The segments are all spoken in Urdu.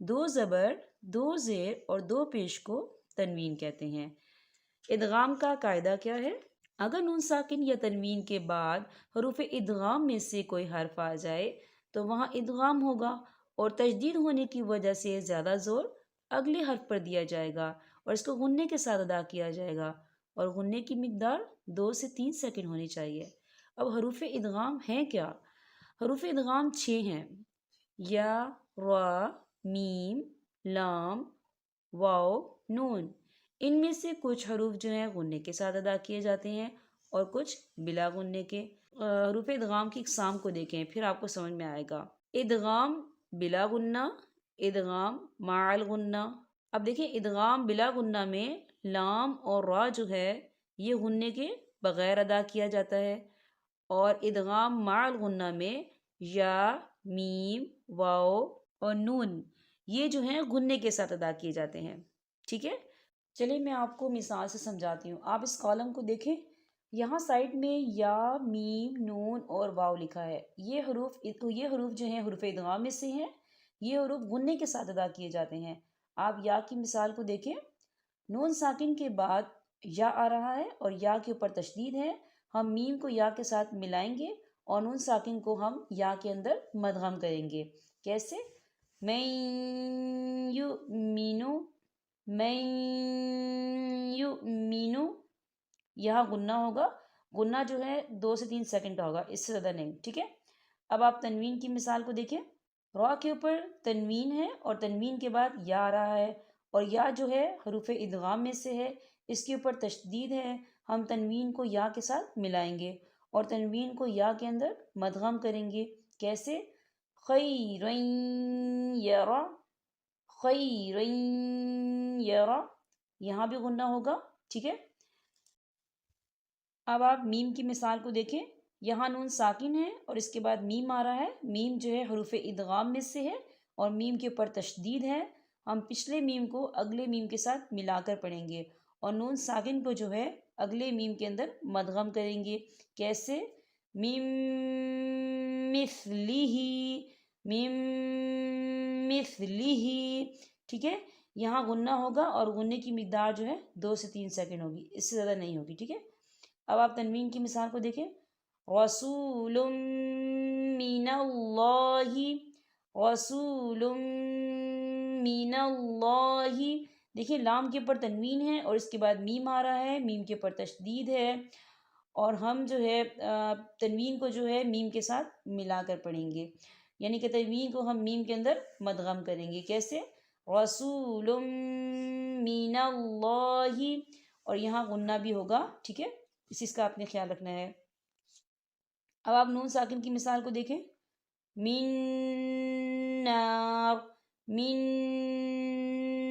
دو زبر، دو زیر اور دو پیش کو تنوین کہتے ہیں۔ ادغام کا قاعدہ کیا ہے؟ اگر نون ساکن یا تنوین کے بعد حروف ادغام میں سے کوئی حرف آ جائے تو وہاں ادغام ہوگا اور تشدید ہونے کی وجہ سے زیادہ زور اگلے حرف پر دیا جائے گا اور اس کو غنے کے ساتھ ادا کیا جائے گا، اور غنے کی مقدار 2 سے 3 سیکنڈ ہونی چاہیے۔ اب حروف ادغام ہیں کیا؟ حروف ادغام 6 ہیں: یا، را، میم، لام، واو، نون۔ ان میں سے کچھ حروف جو ہیں غنے کے ساتھ ادا کیے جاتے ہیں اور کچھ بلا غنے کے۔ حروف ادغام کی اقسام کو دیکھیں پھر آپ کو سمجھ میں آئے گا۔ ادغام بلا غنہ، ادغام مع الغنہ۔ اب دیکھیں ادغام بلا غنہ میں لام اور را جو ہے یہ غنے کے بغیر ادا کیا جاتا ہے، اور ادغام مع الغنہ میں یا، میم، واو اور نون یہ جو ہیں غنے کے ساتھ ادا کیے جاتے ہیں۔ ٹھیک ہے، چلیے میں آپ کو مثال سے سمجھاتی ہوں۔ آپ اس کالم کو دیکھیں، یہاں سائڈ میں یا، میم، نون اور واو لکھا ہے۔ یہ حروف جو ہیں حروف ادغام میں سے ہیں، یہ حروف غنے کے ساتھ ادا کیے جاتے ہیں۔ آپ یا کی مثال کو دیکھیں، نون ساکن کے بعد یا آ رہا ہے اور یا کے اوپر تشدید ہے۔ ہم میم کو یا کے ساتھ ملائیں گے اور نون ساکن کو ہم یا کے اندر مدغم کریں گے۔ کیسے؟ میں یؤمنو، میں یؤمنو، یہاں غنہ ہوگا۔ غنہ جو ہے 2 سے 3 سیکنڈ کا ہوگا، اس سے زیادہ نہیں۔ ٹھیک ہے، اب آپ تنوین کی مثال کو دیکھیں۔ را کے اوپر تنوین ہے اور تنوین کے بعد یا آ رہا ہے، اور یا جو ہے حروف ادغام میں سے ہے، اس کے اوپر تشدید ہے۔ ہم تنوین کو یا کے ساتھ ملائیں گے اور تنوین کو یا کے اندر مدغم کریں گے۔ کیسے؟ خیرن یرا، خیرن یرا، یہاں بھی غنہ ہوگا۔ ٹھیک ہے، اب آپ میم کی مثال کو دیکھیں۔ یہاں نون ساکن ہے اور اس کے بعد میم آ رہا ہے۔ میم جو ہے حروف ادغام میں سے ہے اور میم کے اوپر تشدید ہے۔ ہم پچھلے میم کو اگلے میم کے ساتھ ملا کر پڑھیں گے اور نون ساکن کو جو ہے اگلے میم کے اندر مدغم کریں گے۔ کیسے؟ میم مثلہ، میم مثلہ۔ ٹھیک ہے، یہاں غنہ ہوگا اور غنے کی مقدار جو ہے 2 سے 3 سیکنڈ ہوگی، اس سے زیادہ نہیں ہوگی۔ ٹھیک ہے، اب آپ تنوین کی مثال کو دیکھیں۔ رسول من اللہ، رسول من اللہ۔ دیکھیں لام کے اوپر تنوین ہے اور اس کے بعد میم آ رہا ہے، میم کے اوپر تشدید ہے، اور ہم جو ہے تنوین کو جو ہے میم کے ساتھ ملا کر پڑھیں گے، یعنی کہ تنوین کو ہم میم کے اندر مدغم کریں گے۔ کیسے؟ رسول من اللہ، اور یہاں غنہ بھی ہوگا۔ ٹھیک ہے، اس چیز کا آپ نے خیال رکھنا ہے۔ اب آپ نون ساکن کی مثال کو دیکھیں۔ من نار، من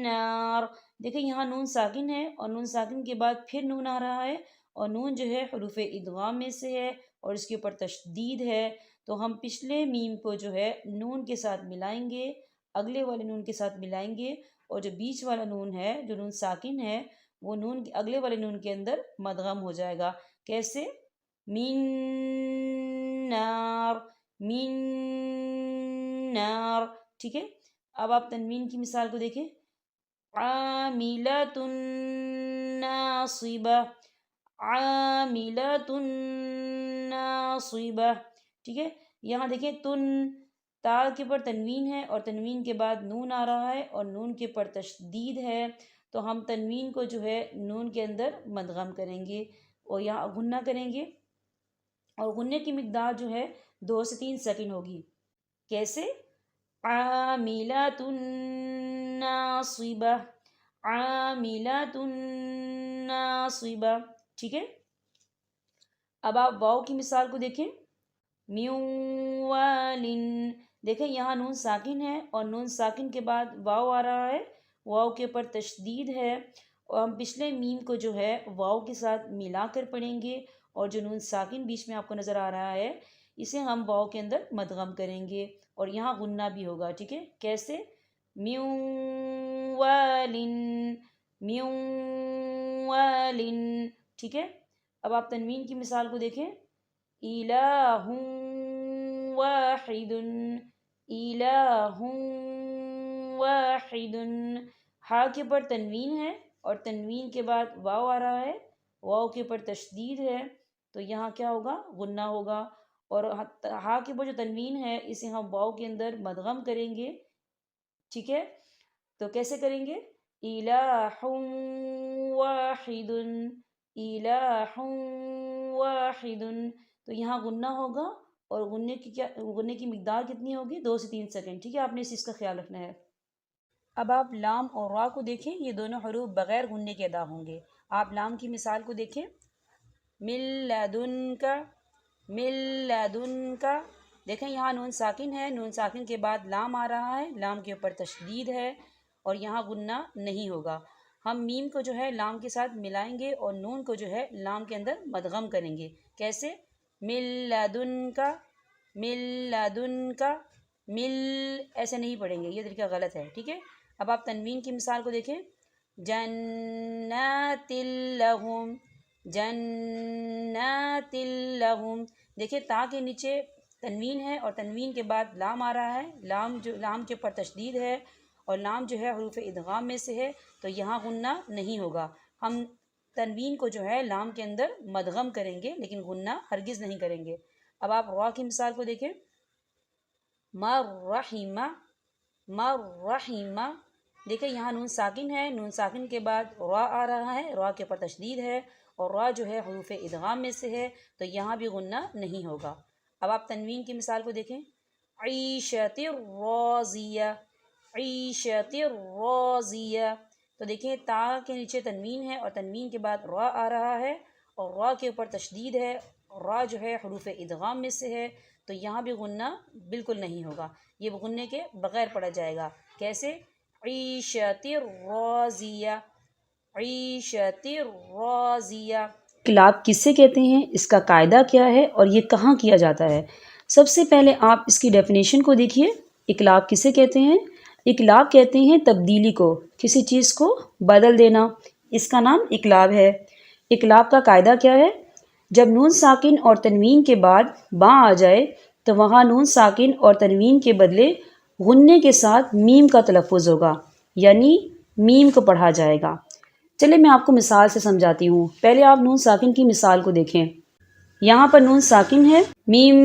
نار۔ دیکھیں یہاں نون ساکن ہے اور نون ساکن کے بعد پھر نون آ رہا ہے، اور نون جو ہے حروف ادغام میں سے ہے اور اس کے اوپر تشدید ہے، تو ہم پچھلے میم کو جو ہے نون کے ساتھ ملائیں گے، اگلے والے نون کے ساتھ ملائیں گے، اور جو بیچ والا نون ہے جو نون ساکن ہے وہ نون اگلے والے نون کے اندر مدغم ہو جائے گا۔ کیسے؟ من نار، من نار۔ ٹھیک ہے، اب آپ تنوین کی مثال کو دیکھیں۔ عاملۃ ناصبہ، عاملۃ ناصبہ۔ ٹھیک ہے، یہاں دیکھیں تن، تا کے اوپر تنوین ہے اور تنوین کے بعد نون آ رہا ہے اور نون کے اوپر تشدید ہے، تو ہم تنوین کو جو ہے نون کے اندر مدغم کریں گے اور یہاں غنہ کریں گے، اور غنے کی مقدار جو ہے 2 سے 3 سیکنڈ ہوگی۔ کیسے؟ عاملۃ ناصبہ، عاملۃ ناصبہ۔ ٹھیک ہے، اب آپ واو کی مثال کو دیکھیں۔ من وال، دیکھیں یہاں نون ساکن ہے اور نون ساکن کے بعد واو آ رہا ہے، واو کے اوپر تشدید ہے، اور ہم پچھلے میم کو جو ہے واو کے ساتھ ملا کر پڑھیں گے، اور جو نون ساکن بیچ میں آپ کو نظر آ رہا ہے اسے ہم واو کے اندر مدغم کریں گے، اور یہاں غنہ بھی ہوگا۔ ٹھیک ہے، کیسے؟ من وال، من وال۔ ٹھیک ہے، اب آپ تنوین کی مثال کو دیکھیں۔ الہ واحد، الہ واحد، ہا کے اوپر تنوین ہے اور تنوین کے بعد واو آ رہا ہے، واو کے اوپر تشدید ہے، تو یہاں کیا ہوگا؟ غنہ ہوگا، اور ہا کے اوپر جو تنوین ہے اسے ہم واو کے اندر مدغم کریں گے، ٹھیک ہے؟ تو کیسے کریں گے؟ الہ واحد، الہ واحد، تو یہاں غنہ ہوگا، اور غنے کی مقدار کتنی ہوگی؟ 2 سے 3 سیکنڈ، ٹھیک ہے؟ آپ نے اس چیز کا خیال رکھنا ہے۔ اب آپ لام اور را کو دیکھیں، یہ دونوں حروف بغیر غنے کے ادا ہوں گے۔ آپ لام کی مثال کو دیکھیں، من لدنک، من لدنک، دیکھیں یہاں نون ساکن ہے، نون ساکن کے بعد لام آ رہا ہے، لام کے اوپر تشدید ہے، اور یہاں غنہ نہیں ہوگا۔ ہم میم کو جو ہے لام کے ساتھ ملائیں گے اور نون کو جو ہے لام کے اندر مدغم کریں گے۔ کیسے؟ من لدنک، من لدنک، مل، ایسے نہیں پڑھیں گے، یہ طریقہ غلط ہے، ٹھیک ہے؟ اب آپ تنوین کی مثال کو دیکھیں، جنات لہم، جنات لہم، دیکھیں تا کے نیچے تنوین ہے اور تنوین کے بعد لام آ رہا ہے، لام کے اوپر تشدید ہے، اور لام جو ہے حروف ادغام میں سے ہے، تو یہاں غنہ نہیں ہوگا۔ ہم تنوین کو جو ہے لام کے اندر مدغم کریں گے لیکن غنہ ہرگز نہیں کریں گے۔ اب آپ را کی مثال کو دیکھیں، مرحمہ، مرحمہ، دیکھیں یہاں نون ساکن ہے، نون ساکن کے بعد را آ رہا ہے، را کے اوپر تشدید ہے، اور را جو ہے حروف ادغام میں سے ہے، تو یہاں بھی غنہ نہیں ہوگا۔ اب آپ تنوین کی مثال کو دیکھیں، عیشۃ راضیہ، عیشۃ راضیہ، تو دیکھیں تا کے نیچے تنوین ہے اور تنوین کے بعد را آ رہا ہے، اور را کے اوپر تشدید ہے، اور را جو ہے حروف ادغام میں سے ہے، تو یہاں بھی غنہ بالکل نہیں ہوگا، یہ غنے کے بغیر پڑھا جائے گا۔ کیسے؟ عیشۃ راضیہ، عیشۃ راضیہ۔ اقلاب کسے کہتے ہیں، اس کا قاعدہ کیا ہے اور یہ کہاں کیا جاتا ہے؟ سب سے پہلے آپ اس کی ڈیفینیشن کو دیکھیے۔ اقلاب کسے کہتے ہیں؟ اقلاب کہتے ہیں تبدیلی کو، کسی چیز کو بدل دینا، اس کا نام اقلاب ہے۔ اقلاب کا قاعدہ کیا ہے؟ جب نون ساکن اور تنوین کے بعد با آ جائے تو وہاں نون ساکن اور تنوین کے بدلے غنے کے ساتھ میم کا تلفظ ہوگا، یعنی میم کو پڑھا جائے گا۔ چلے میں آپ کو مثال سے سمجھاتی ہوں۔ پہلے آپ نون ساکن کی مثال کو دیکھیں، یہاں پر نون ساکن ہے، میم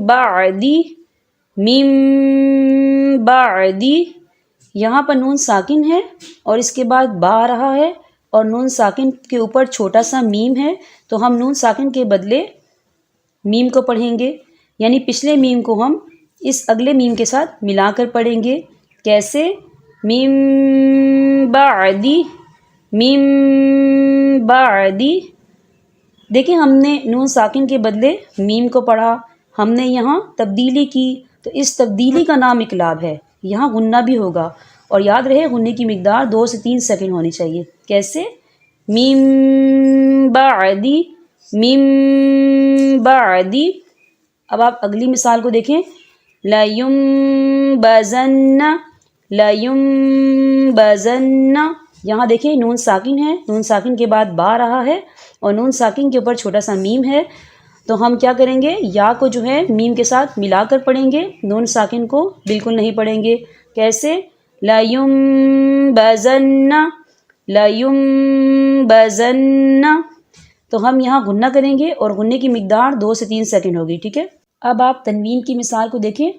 بعدی، میم بعدی، یہاں پر نون ساکن ہے اور اس کے بعد با آ رہا ہے، اور نون ساکن کے اوپر چھوٹا سا میم ہے، تو ہم نون ساکن کے بدلے میم کو پڑھیں گے، یعنی پچھلے میم کو ہم اس اگلے میم کے ساتھ ملا کر پڑھیں گے۔ کیسے؟ میم بعدی، میم بعدی، دیکھیں ہم نے نون ساکن کے بدلے میم کو پڑھا، ہم نے یہاں تبدیلی کی، تو اس تبدیلی کا نام اقلاب ہے، یہاں غنہ بھی ہوگا، اور یاد رہے غنے کی مقدار 2 سے 3 سیکنڈ ہونی چاہیے۔ کیسے؟ میم بعدی، میم بعدی۔ اب آپ اگلی مثال کو دیکھیں، لَيُنبَذَنَّ، لَيُنبَذَنَّ، یہاں دیکھیں نون ساکن ہے، نون ساکن کے بعد با آ رہا ہے اور نون ساکن کے اوپر چھوٹا سا میم ہے، تو ہم کیا کریں گے؟ یا کو جو ہے میم کے ساتھ ملا کر پڑھیں گے، نون ساکن کو بالکل نہیں پڑھیں گے۔ کیسے؟ لَيُنبَذَنَّ، لَيُنبَذَنَّ، تو ہم یہاں غنہ کریں گے اور غنے کی مقدار 2 سے 3 سیکنڈ ہوگی، ٹھیک ہے؟ اب آپ تنوین کی مثال کو دیکھیں،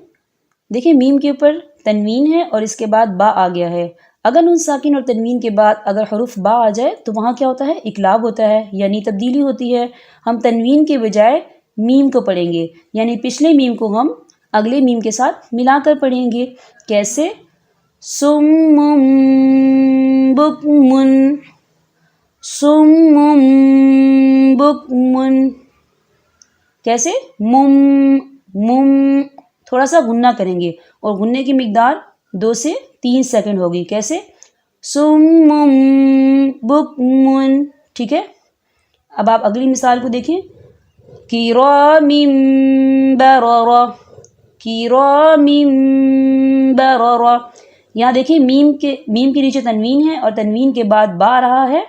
دیکھیں میم کے اوپر تنوین ہے اور اس کے بعد با آ گیا ہے، اگر نون ساکن اور تنوین کے بعد اگر حرف با آ جائے تو وہاں کیا ہوتا ہے؟ اقلاب ہوتا ہے، یعنی تبدیلی ہوتی ہے، ہم تنوین کے بجائے میم کو پڑھیں گے، یعنی پچھلے میم کو ہم اگلے میم کے ساتھ ملا کر پڑھیں گے۔ کیسے؟ صم بکم، صم بکم، کیسے؟ مم، تھوڑا سا غنہ کریں گے اور غنے کی مقدار 2 سے 3 سیکنڈ ہوگی۔ کیسے؟ صم بکم، ٹھیک ہے؟ اب آپ اگلی مثال کو دیکھیں، کرام بررہ، کرام بررہ، یہاں دیکھیں میم کے نیچے تنوین ہے اور تنوین کے بعد با آ رہا ہے،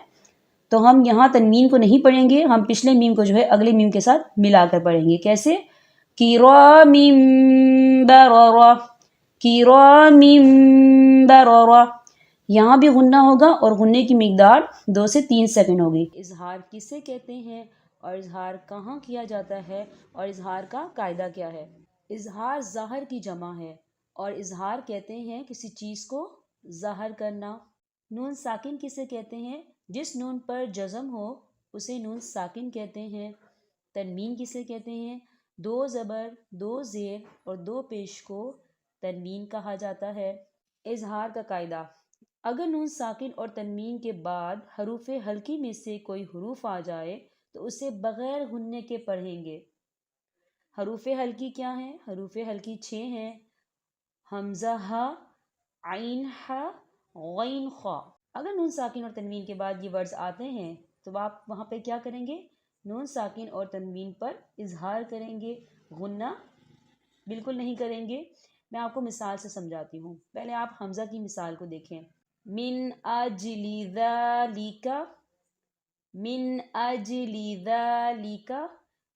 تو ہم یہاں تنوین کو نہیں پڑھیں گے، ہم پچھلے میم کو جو ہے اگلے میم کے ساتھ ملا کر پڑھیں گے۔ کیسے؟ کرام بررہ، کرام بررا، یہاں بھی غنہ ہوگا اور غنے کی مقدار 2 سے 3 سیکنڈ ہوگی۔ اظہار کسے کہتے ہیں اور اظہار کہاں کیا جاتا ہے اور اظہار کا قاعدہ کیا ہے؟ اظہار ظاہر کی جمع ہے اور اظہار کہتے ہیں کسی چیز کو ظاہر کرنا۔ نون ساکن کسے کہتے ہیں؟ جس نون پر جزم ہو اسے نون ساکن کہتے ہیں۔ تنوین کسے کہتے ہیں؟ 2 زبر، 2 زیر اور 2 پیش کو تنوین کہا جاتا ہے۔ اظہار کا قاعدہ: اگر نون ساکن اور تنوین کے بعد حروف ہلکی میں سے کوئی حروف آ جائے تو اسے بغیر غنے کے پڑھیں گے۔ حروف ہلکی کیا ہیں؟ حروف ہلکی 6 ہیں: حمزہ ہا، عین ہا، غین خا۔ اگر نون ساکن اور تنوین کے بعد یہ ورڈز آتے ہیں تو آپ وہاں پہ کیا کریں گے؟ نون ساکن اور تنوین پر اظہار کریں گے، غنہ بالکل نہیں کریں گے۔ میں آپ کو مثال سے سمجھاتی ہوں۔ پہلے آپ حمزہ کی مثال کو دیکھیں۔ من اجل ذالک، من اجل ذالک،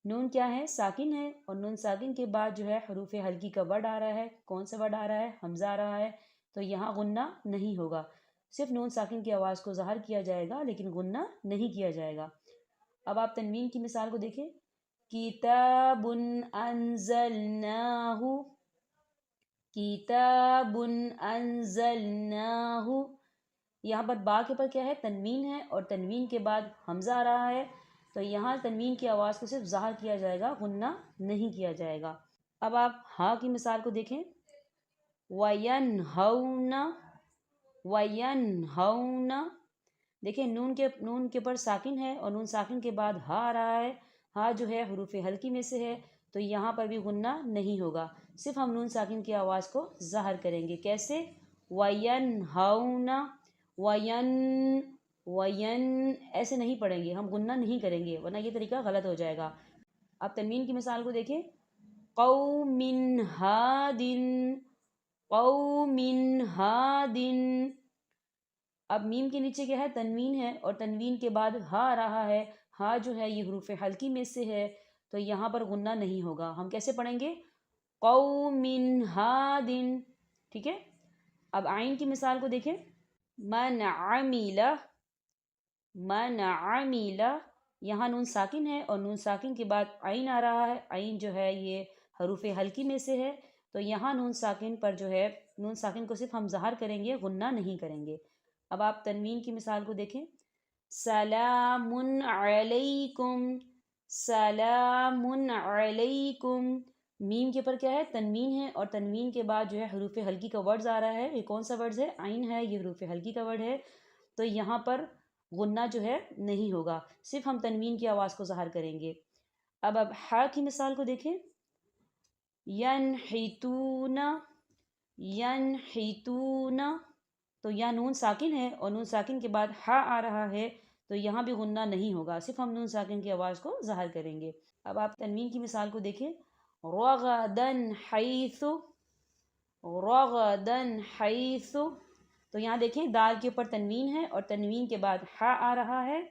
نون کیا ہے؟ ساکن ہے، اور نون ساکن کے بعد جو ہے حروف ہلکی کا ورڈ آ رہا ہے۔ کون سا ورڈ آ رہا ہے؟ حمزہ آ رہا ہے، تو یہاں غنہ نہیں ہوگا، صرف نون ساکن کی آواز کو ظاہر کیا جائے گا لیکن غنہ نہیں کیا جائے گا۔ اب آپ تنوین کی مثال کو دیکھیں۔ کتاب انزلناہ، کتاب انزلناہ، یہاں پر با کے پر کیا ہے؟ تنوین ہے، اور تنوین کے بعد حمزہ آ رہا ہے، تو یہاں تنوین کی آواز کو صرف ظاہر کیا جائے گا، غنہ نہیں کیا جائے گا۔ اب آپ ہا کی مثال کو دیکھیں۔ وَيَنْهَوْنَ، وَيَنْهَوْنَ، دیکھیں نون کے پر ساکن ہے اور نون ساکن کے بعد ہا آ رہا ہے۔ ہا جو ہے حروف ہلکی میں سے ہے، تو یہاں پر بھی غنہ نہیں ہوگا، صرف ہم نون ساکن کی آواز کو ظاہر کریں گے۔ کیسے؟ وَيَنْهَوْنَ، وَيَنْ، وَيَنْ، ایسے نہیں پڑھیں گے، ہم غنہ نہیں کریں گے ورنہ یہ طریقہ غلط ہو جائے گا۔ اب تنوین کی مثال کو دیکھیں۔ قوم ہاد، قوم ہاد، اب میم کے نیچے کیا ہے؟ تنوین ہے، اور تنوین کے بعد ہا آ رہا ہے۔ ہا جو ہے یہ حروف ہلکی میں سے ہے، تو یہاں پر غنہ نہیں ہوگا، ہم کیسے پڑھیں گے؟ قوم ہاد، ٹھیک ہے۔ اب عین کی مثال کو دیکھیں۔ من عمل، من عمل، یہاں نون ساکن ہے اور نون ساکن کے بعد عین آ رہا ہے۔ عین جو ہے یہ حروف ہلکی میں سے ہے، تو یہاں نون ساکن پر جو ہے نون ساکن کو صرف ہم ظاہر کریں گے، غنہ نہیں کریں گے۔ اب آپ تنوین کی مثال کو دیکھیں۔ سلام علیکم، سلام علیکم، میم کے پر کیا ہے؟ تنوین ہے، اور تنوین کے بعد جو ہے حروف ہلکی کا ورڈز آ رہا ہے۔ یہ کون سا ورڈز ہے؟ عین ہے، یہ حروف ہلکی کا ورڈ ہے، تو یہاں پر غنہ جو ہے نہیں ہوگا، صرف ہم تنوین کی آواز کو ظاہر کریں گے۔ اب ہا کی مثال کو دیکھیں۔ ینحتون، ینحتون، تو یہاں نون ساکن ہے اور نون ساکن کے بعد ہا آ رہا ہے، تو یہاں بھی غنہ نہیں ہوگا، صرف ہم نون ساکن کی آواز کو ظاہر کریں گے۔ اب آپ تنوین کی مثال کو دیکھیں۔ رغدن حیث، رغدن حیث، تو یہاں دیکھیں دال کے اوپر تنوین ہے اور تنوین کے بعد ہا آ رہا ہے،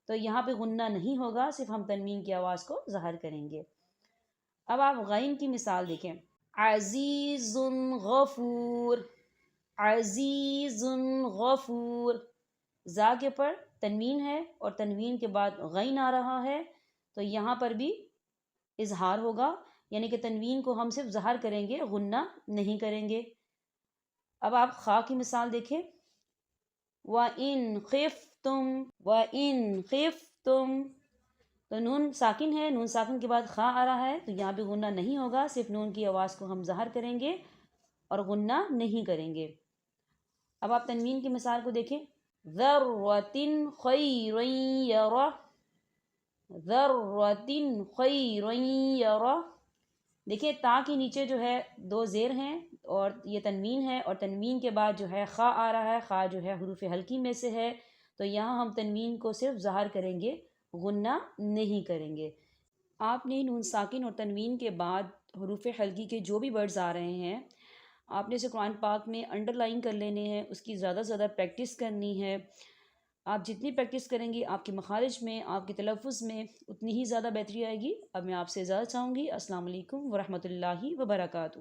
تو یہاں پہ غنہ نہیں ہوگا، صرف ہم تنوین کی آواز کو ظاہر کریں گے۔ اب آپ غین کی مثال دیکھیں۔ عزیز غفور، عزیز غفور، زا کے پر تنوین ہے اور تنوین کے بعد غین آ رہا ہے، تو یہاں پر بھی اظہار ہوگا، یعنی کہ تنوین کو ہم صرف ظاہر کریں گے، غنہ نہیں کریں گے۔ اب آپ خا کی مثال دیکھیں۔ وَإِنْ خِفْتُمْ، وَإِنْ خِفْتُمْ، تو نون ساکن ہے، نون ساکن کے بعد خا آ رہا ہے، تو یہاں بھی غنہ نہیں ہوگا، صرف نون کی آواز کو ہم ظاہر کریں گے اور غنہ نہیں کریں گے۔ اب آپ تنوین کی مثال کو دیکھیں۔ ذَرَّةٍ خَيْرًا يَرَهُ، ذَرَّةٍ خَيْرًا يَرَهُ، دیکھیں تا کے نیچے جو ہے 2 زیر ہیں اور یہ تنوین ہے، اور تنوین کے بعد جو ہے خا آ رہا ہے، خا جو ہے حروف ہلکی میں سے ہے، تو یہاں ہم تنوین کو صرف ظاہر کریں گے، غنہ نہیں کریں گے۔ آپ نے نون ساکن اور تنوین کے بعد حروف ہلکی کے جو بھی ورڈز آ رہے ہیں، آپ نے اسے قرآن پاک میں انڈر لائن کر لینے ہیں، اس کی زیادہ سے زیادہ پریکٹس کرنی ہے۔ آپ جتنی پریکٹس کریں گی آپ کے مخارج میں، آپ کے تلفظ میں اتنی ہی زیادہ بہتری آئے گی۔ اب میں آپ سے اجازت چاہوں گی۔ السلام علیکم ورحمۃ اللہ وبرکاتہ۔